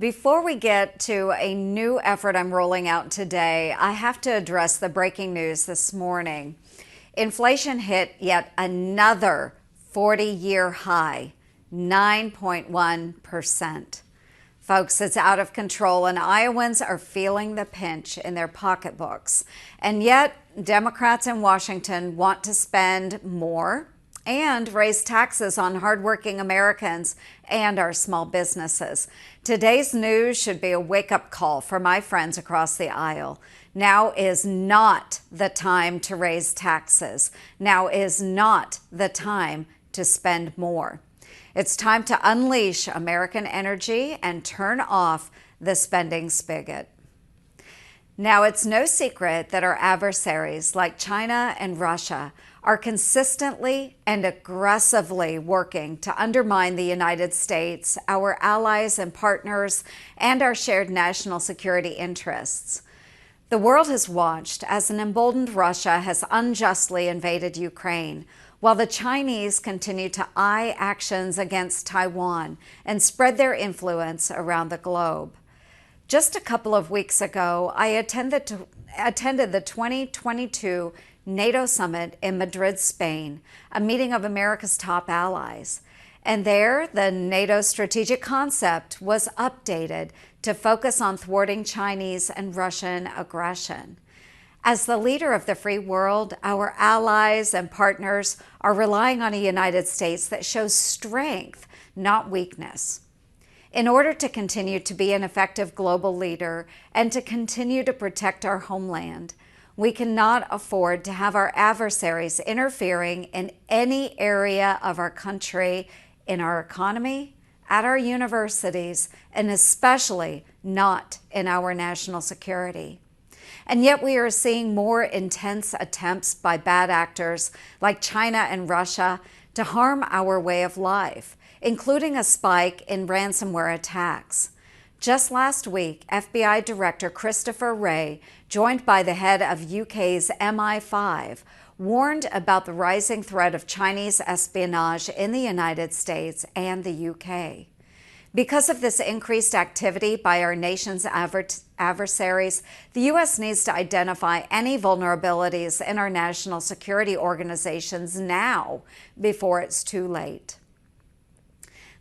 Before we get to a new effort I'm rolling out today, I have to address the breaking news this morning. Inflation hit yet another 40-year high, 9.1%. Folks, it's out of control, and Iowans are feeling the pinch in their pocketbooks. And yet, Democrats in Washington want to spend more and raise taxes on hardworking Americans and our small businesses. Today's news should be a wake-up call for my friends across the aisle. Now is not the time to raise taxes. Now is not the time to spend more. It's time to unleash American energy and turn off the spending spigot. Now, it's no secret that our adversaries like China and Russia are consistently and aggressively working to undermine the United States, our allies and partners, and our shared national security interests. The world has watched as an emboldened Russia has unjustly invaded Ukraine, while the Chinese continue to eye actions against Taiwan and spread their influence around the globe. Just a couple of weeks ago, I attended the 2022 NATO summit in Madrid, Spain, a meeting of America's top allies. And there, the NATO strategic concept was updated to focus on thwarting Chinese and Russian aggression. As the leader of the free world, our allies and partners are relying on a United States that shows strength, not weakness. In order to continue to be an effective global leader and to continue to protect our homeland, we cannot afford to have our adversaries interfering in any area of our country, in our economy, at our universities, and especially not in our national security. And yet we are seeing more intense attempts by bad actors like China and Russia to harm our way of life, including a spike in ransomware attacks. Just last week, FBI Director Christopher Wray, joined by the head of UK's MI5, warned about the rising threat of Chinese espionage in the United States and the UK. Because of this increased activity by our nation's adversaries, the U.S. needs to identify any vulnerabilities in our national security organizations now before it's too late.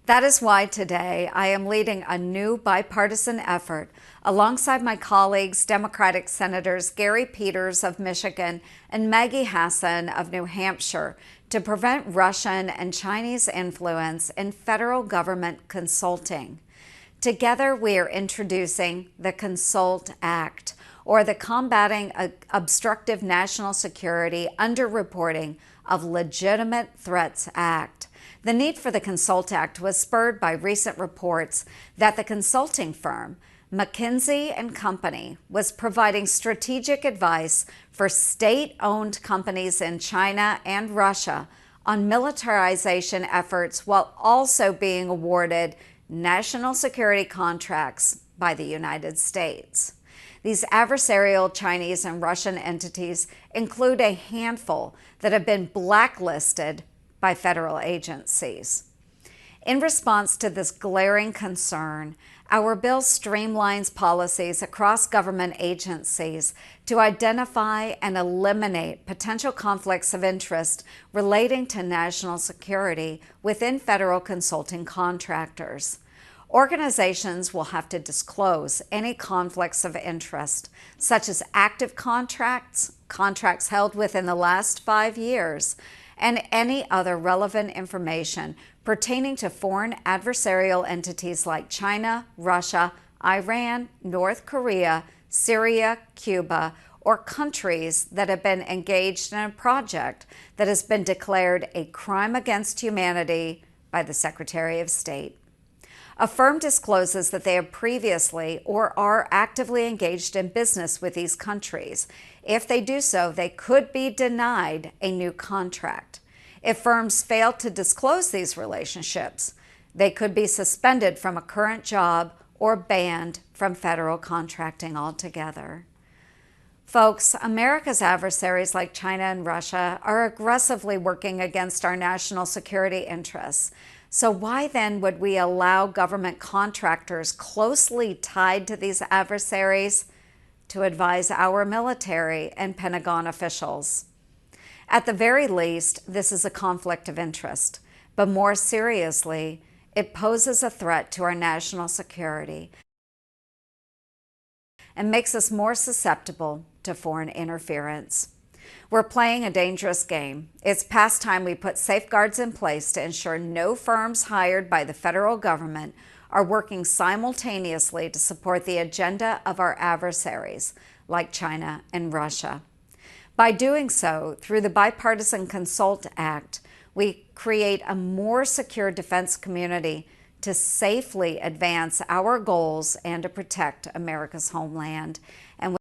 That is why today I am leading a new bipartisan effort alongside my colleagues, Democratic Senators Gary Peters of Michigan and Maggie Hassan of New Hampshire, to prevent Russian and Chinese influence in federal government consulting. Together, we are introducing the CONSULT Act, or the Combating Obstructive National Security Underreporting of Legitimate Threats Act. The need for the CONSULT Act was spurred by recent reports that the consulting firm McKinsey & Company was providing strategic advice for state-owned companies in China and Russia on militarization efforts while also being awarded national security contracts by the United States. These adversarial Chinese and Russian entities include a handful that have been blacklisted by federal agencies. In response to this glaring concern, our bill streamlines policies across government agencies to identify and eliminate potential conflicts of interest relating to national security within federal consulting contractors. Organizations will have to disclose any conflicts of interest, such as active contracts, contracts held within the last 5 years, and any other relevant information pertaining to foreign adversarial entities like China, Russia, Iran, North Korea, Syria, Cuba, or countries that have been engaged in a project that has been declared a crime against humanity by the Secretary of State. A firm discloses that they have previously or are actively engaged in business with these countries. If they do so, they could be denied a new contract. If firms fail to disclose these relationships, they could be suspended from a current job or banned from federal contracting altogether. Folks, America's adversaries like China and Russia are aggressively working against our national security interests. So why then would we allow government contractors closely tied to these adversaries to advise our military and Pentagon officials? At the very least, this is a conflict of interest, but more seriously, it poses a threat to our national security and makes us more susceptible to foreign interference. We're playing a dangerous game. It's past time we put safeguards in place to ensure no firms hired by the federal government are working simultaneously to support the agenda of our adversaries, like China and Russia. By doing so, through the Bipartisan Consult Act, we create a more secure defense community to safely advance our goals and to protect America's homeland. And